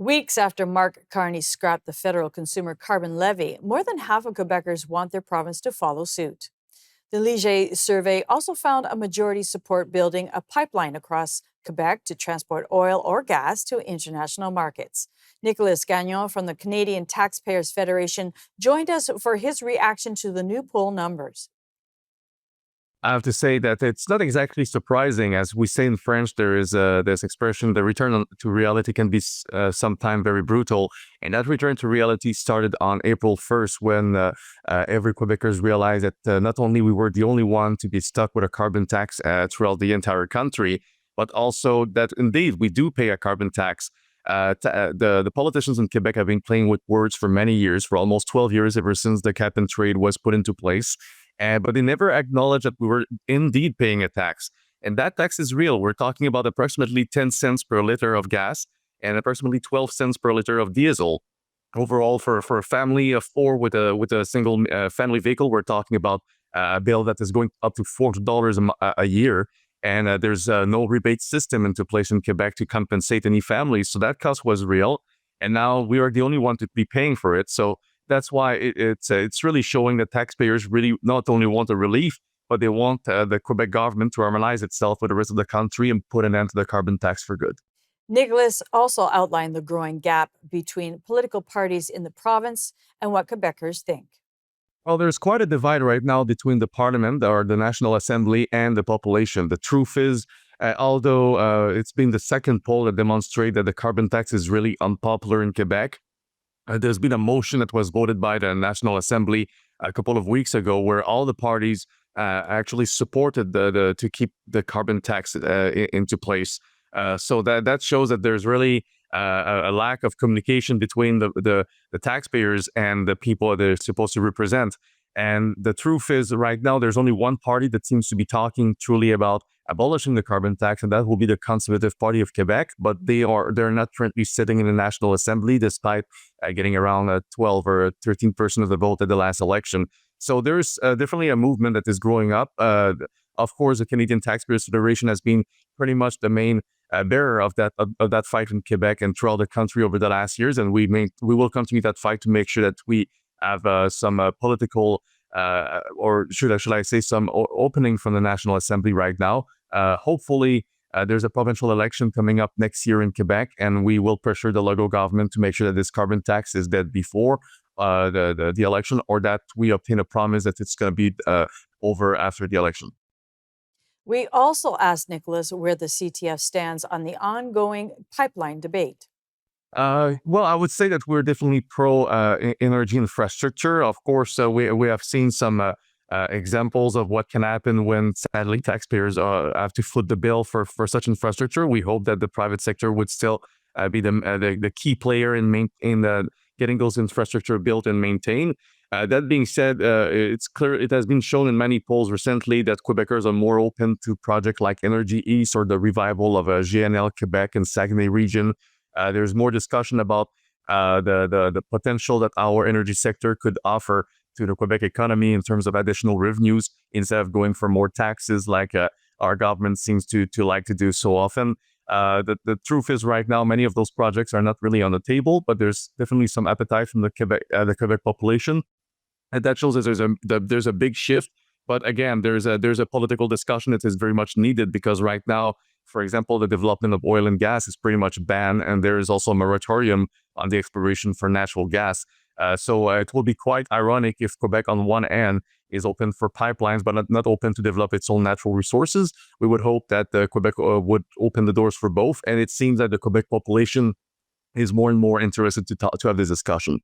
Weeks after Mark Carney scrapped the federal consumer carbon levy, more than half of Quebecers want their province to follow suit. The Leger survey also found a majority support building a pipeline across Quebec to transport oil or gas to international markets. Nicholas Gagnon from the Canadian Taxpayers Federation joined us for his reaction to the new poll numbers. I have to say that it's not exactly surprising. As we say in French, there is this expression, the to reality can be sometimes very brutal. And that return to reality started on April 1st when every Quebecers realized that not only we were the only one to be stuck with a carbon tax throughout the entire country, but also that indeed we do pay a carbon tax. The politicians in Quebec have been playing with words for many years, for almost 12 years, ever since the cap and trade was put into place. But they never acknowledged that we were indeed paying a tax. And that tax is real. We're talking about approximately 10 cents per liter of gas and approximately 12 cents per liter of diesel. Overall, for a family of four with a single family vehicle, we're talking about a bill that is going up to $40 a year. And there's no rebate system into place in Quebec to compensate any families. So that cost was real. And now we are the only one to be paying for it. So that's why it's really showing that taxpayers really not only want a relief, but they want the Quebec government to harmonize itself with the rest of the country and put an end to the carbon tax for good. Nicholas also outlined the growing gap between political parties in the province and what Quebecers think. Well, there's quite a divide right now between the parliament or the National Assembly and the population. The truth is, although it's been the second poll that demonstrates that the carbon tax is really unpopular in Quebec, there's been a motion that was voted by the National Assembly a couple of weeks ago where all the parties actually supported to keep the carbon tax into place. So that shows that there's really a lack of communication between the taxpayers and the people they're supposed to represent. And the truth is, right now, there's only one party that seems to be talking truly about abolishing the carbon tax, and that will be the Conservative Party of Quebec. But they're not currently sitting in the National Assembly, despite getting around 12 or 13% of the vote at the last election. So there's definitely a movement that is growing up. Of course, the Canadian Taxpayers Federation has been pretty much the main bearer of that fight in Quebec and throughout the country over the last years, and we will continue that fight to make sure that we have some political, or should I say, some opening from the National Assembly right now. Hopefully, there's a provincial election coming up next year in Quebec, and we will pressure the local government to make sure that this carbon tax is dead before the election, or that we obtain a promise that it's going to be over after the election. We also asked Nicholas where the CTF stands on the ongoing pipeline debate. Well, I would say that we're definitely pro energy infrastructure. Of course, we have seen some examples of what can happen when, sadly, taxpayers have to foot the bill for such infrastructure. We hope that the private sector would still be the key player in getting those infrastructure built and maintained. That being said, it's clear it has been shown in many polls recently that Quebecers are more open to projects like Energy East or the revival of GNL Quebec and Saguenay region. There's more discussion about the potential that our energy sector could offer to the Quebec economy in terms of additional revenues instead of going for more taxes like our government seems to like to do so often. The truth is, right now, many of those projects are not really on the table, but there's definitely some appetite from the Quebec population. And that shows that there's a big shift. But again, there's a political discussion that is very much needed because right now, for example, the development of oil and gas is pretty much banned, and there is also a moratorium on the exploration for natural gas. So it will be quite ironic if Quebec, on one end, is open for pipelines, but not open to develop its own natural resources. We would hope that Quebec would open the doors for both, and it seems that the Quebec population is more and more interested to have this discussion.